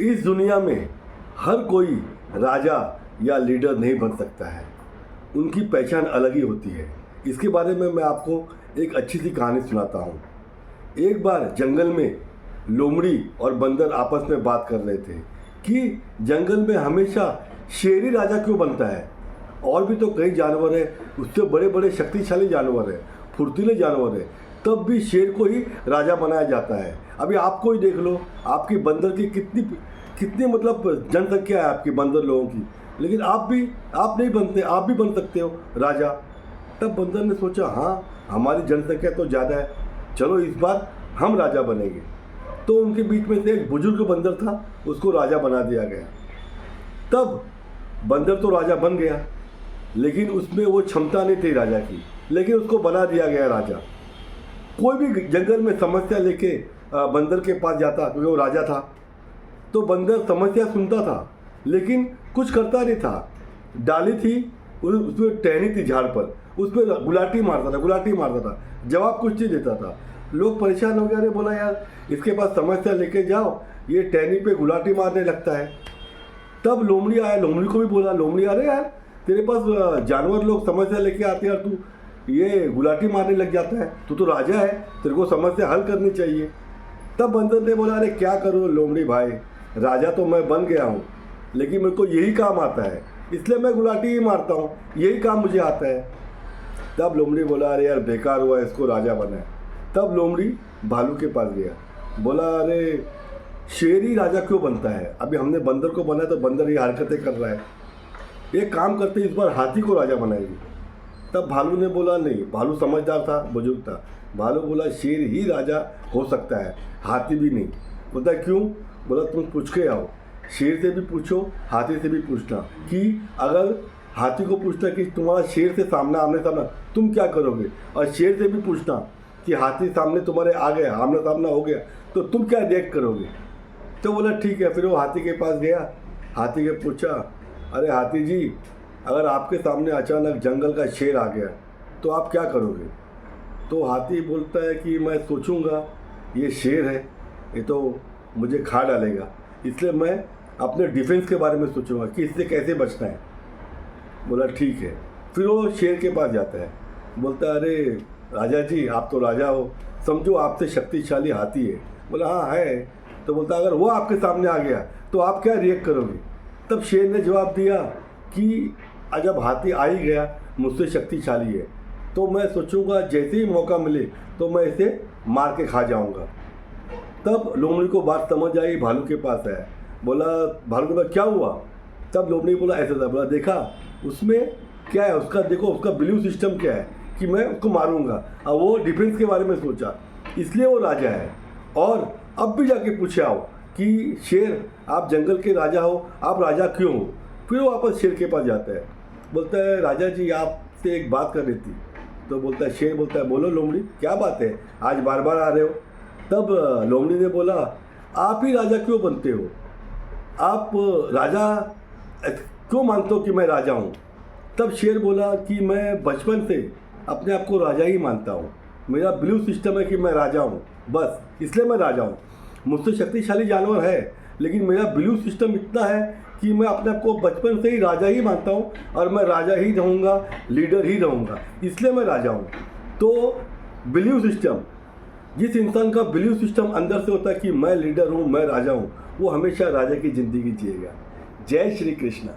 इस दुनिया में हर कोई राजा या लीडर नहीं बन सकता है। उनकी पहचान अलग ही होती है। इसके बारे में मैं आपको एक अच्छी सी कहानी सुनाता हूँ। एक बार जंगल में लोमड़ी और बंदर आपस में बात कर रहे थे कि जंगल में हमेशा शेर ही राजा क्यों बनता है। और भी तो कई जानवर हैं, उससे बड़े बड़े शक्तिशाली जानवर हैं, फुर्तीले जानवर हैं, तब भी शेर को ही राजा बनाया जाता है। अभी आपको ही देख लो, आपकी बंदर की कितनी कितनी मतलब जनसंख्या है आपकी बंदर लोगों की, लेकिन आप नहीं बनते, आप भी बन सकते हो राजा। तब बंदर ने सोचा, हाँ हमारी जनसंख्या तो ज़्यादा है, चलो इस बार हम राजा बनेंगे। तो उनके बीच में से एक बुजुर्ग बंदर था, उसको राजा बना दिया गया। तब बंदर तो राजा बन गया, लेकिन उसमें वो क्षमता नहीं थी राजा की, लेकिन उसको बना दिया गया राजा। कोई भी जंगल में समस्या लेके बंदर के पास जाता, क्योंकि वो राजा था, तो बंदर समस्या सुनता था लेकिन कुछ करता नहीं था। डाली थी, उसमें टहनी थी झाड़ पर, उस पर गुलाटी मारता था, जवाब कुछ नहीं देता था। लोग परेशान हो गए, अरे बोला यार इसके पास समस्या लेके जाओ, ये टहनी पे गुलाटी मारने लगता है। तब लोमड़ी आया, लोमड़ी को भी बोला, लोमड़ी अरे यार तेरे पास जानवर लोग समस्या लेके आते हैं और तू ये गुलाटी मारने लग जाता है, तू तो राजा है, तेरे को समस्या हल करनी चाहिए। तब बंदर ने बोला, अरे क्या करूँ लोमड़ी भाई, राजा तो मैं बन गया हूँ, लेकिन मेरे को यही काम आता है, इसलिए मैं गुलाटी ही मारता हूँ, यही काम मुझे आता है। तब लोमड़ी बोला, अरे यार बेकार हुआ इसको राजा बनाए। तब लोमड़ी भालू के पास गया, बोला अरे शेर ही राजा क्यों बनता है, अभी हमने बंदर को बनाया तो बंदर ये हरकतें कर रहा है, एक काम करते इस बार हाथी को राजा बनाएंगे। तब भालू ने बोला नहीं, भालू समझदार था, बुजुर्ग था, भालू बोला शेर ही राजा हो सकता है, हाथी भी नहीं। बोलता क्यों, बोला तुम पूछ के आओ, शेर से भी पूछो हाथी से भी पूछना, कि अगर हाथी को पूछना कि तुम्हारा शेर से सामना आमने सामना तुम क्या करोगे, और शेर से भी पूछना कि हाथी सामने तुम्हारे आ गया, आमना सामना हो गया, तो तुम क्या रिएक्ट करोगे। तो बोला ठीक है। फिर वो हाथी के पास गया, हाथी के पूछा, अरे हाथी जी अगर आपके सामने अचानक जंगल का शेर आ गया तो आप क्या करोगे। तो हाथी बोलता है कि मैं सोचूंगा, ये शेर है, ये तो मुझे खा डालेगा, इसलिए मैं अपने डिफेंस के बारे में सोचूंगा कि इससे कैसे बचना है। बोला ठीक है। फिर वो शेर के पास जाता है, बोलता है अरे राजा जी आप तो राजा हो, समझो आपसे शक्तिशाली हाथी है। बोला हाँ है। तो बोलता अगर वो आपके सामने आ गया तो आप क्या रिएक्ट करोगे। तब शेर ने जवाब दिया कि जब हाथी आ ही गया, मुझसे शक्तिशाली है, तो मैं सोचूंगा जैसे ही मौका मिले तो मैं इसे मार के खा जाऊंगा। तब लोमड़ी को बात समझ आई, भालू के पास आया, बोला भालू के पास क्या हुआ। तब लोमड़ी बोला ऐसा था। बोला देखा उसमें क्या है, उसका देखो उसका बिलीव सिस्टम क्या है कि मैं उसको मारूंगा, और वो डिफेंस के बारे में सोचा, इसलिए वो राजा है। और अब भी जाके पूछे आओ कि शेर आप जंगल के राजा हो, आप राजा क्यों हो। फिर वो वापस शेर के पास जाता है, बोलता है राजा जी आपसे एक बात करनी थी। तो बोलता है शेर बोलता है बोलो लोमड़ी क्या बात है, आज बार बार आ रहे हो। तब लोमड़ी ने बोला आप ही राजा क्यों बनते हो, आप राजा क्यों मानते हो कि मैं राजा हूँ। तब शेर बोला कि मैं बचपन से अपने आप को राजा ही मानता हूँ, मेरा बिलीव सिस्टम है कि मैं राजा हूँ, बस इसलिए मैं राजा हूँ। मुझसे शक्तिशाली जानवर है, लेकिन मेरा बिलीव सिस्टम इतना है कि मैं अपने आप को बचपन से ही राजा ही मानता हूँ, और मैं राजा ही रहूँगा, लीडर ही रहूँगा, इसलिए मैं राजा हूँ। तो बिलीव सिस्टम, जिस इंसान का बिलीव सिस्टम अंदर से होता है कि मैं लीडर हूँ, मैं राजा हूँ, वो हमेशा राजा की ज़िंदगी जिएगा। जय श्री कृष्ण।